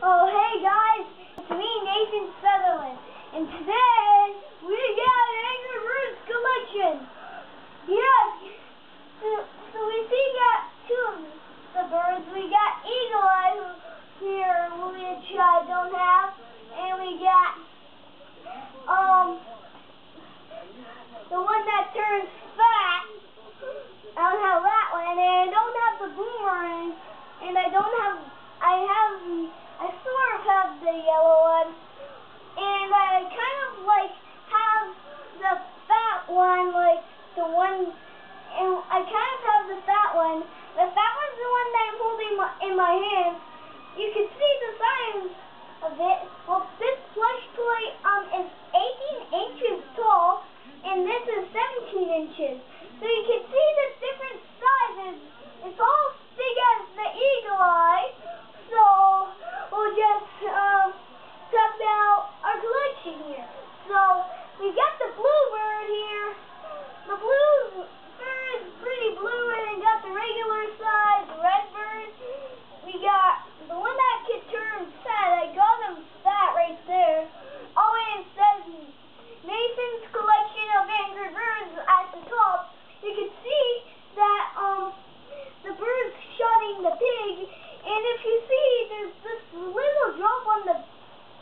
Oh, hey guys, it's me, Nathan Sutherland, and today we got Angry Birds collection. Yes, so we got two of the birds. We got Eagle Eye here, which I don't have, and we got the one that turns fat. I don't have that one, and I don't have the boomerang, and I sort of have the yellow one, and I kind of like have the fat one, like the one, and I kind of have the fat one. The fat one's the one that I'm holding in my hand. You can see the size of it. Well, this plush toy is 18 inches tall, and this is 17 inches. So you can see the different sizes. It's all as big as the Eagle Eye. So we'll just talk about our collection here. So we got the bluebird here. The blue bird is pretty blue, and it got the regular size red bird. We got the one that could turn fat. I got him fat right there. Oh, and it says Nathan's collection of Angry Birds at the top. You can see that the bird's shotting the pig, and if you see, there's this little drop on the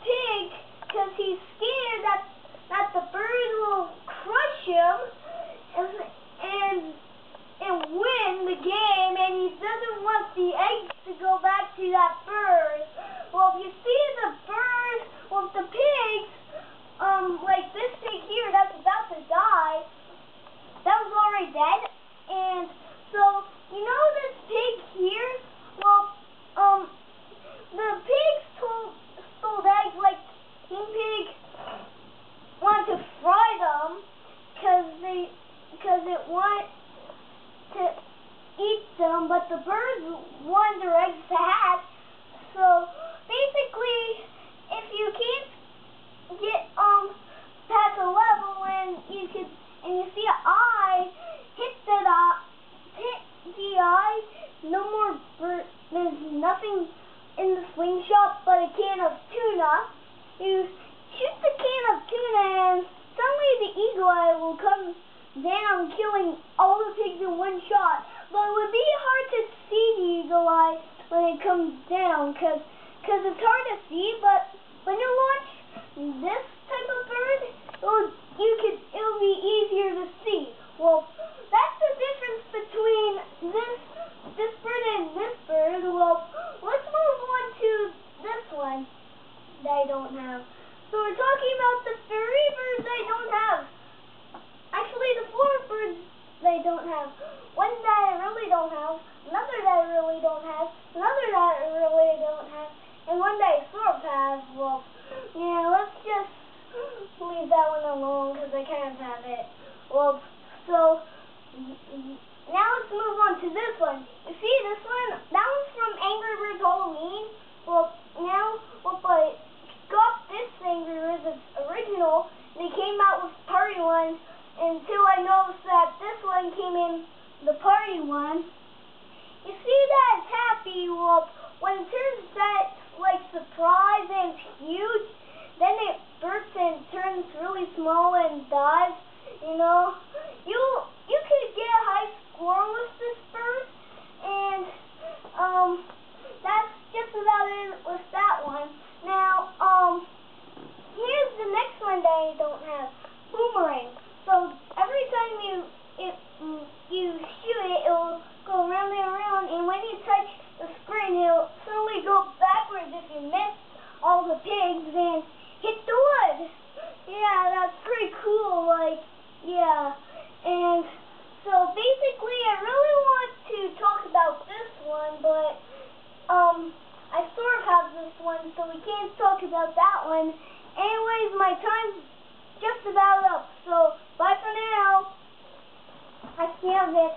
pig because he's scared that the bird will crush him and win the game, and he doesn't want the eggs to go back to that bird. Well, if you see the bird with the pigs, like this pig here that's about to die, that was already dead. And so, you know this pig here? Well, the pigs stole eggs, like King Pig wanted to fry them because it wanted to eat them, but the birds wanted their eggs to hatch. So basically, if you can't get past a level and you see an eye, hit the eye, no more bird. There's nothing in the slingshot but a can of tuna. You shoot the can of tuna, and suddenly the Eagle Eye will come down, killing all the pigs in one shot. But it would be hard to see the Eagle Eye when it comes down, because it's hard to see. But when you launch this type of bird, it'll be easier to see. Well, that's the difference between this bird and this bird. Well, let's move on to this one that I don't have. So we're talking about the three birds I don't have. Actually, the four birds that I don't have. One that I really don't have, another that I really don't have, another that I really don't have, and one that I sort of have. Well, yeah, let's just leave that one alone because I kind of have it. Well, so now let's move on to this one. You see this one? That one's from Angry Birds Halloween. Well, I got this Angry Birds, it's original. They came out with party one until I noticed that this one came in the party one. You see that it's happy? Well, when it turns that like surprise and it's huge, then it bursts and turns really small and dies. You know, you could get a high score with this bird, and that's just about it with that one. Now, here's the next one that I don't have, boomerang. So every time you shoot it, it'll go around and around, and when you touch the spring, it'll suddenly go backwards if you miss all the pigs and hit the wood. Yeah, that's pretty cool. Like, yeah, and so basically, I really want to talk about this one, but I sort of have this one, so we can't talk about that one. Anyways, my time's just about up, so bye for now. I can't have it.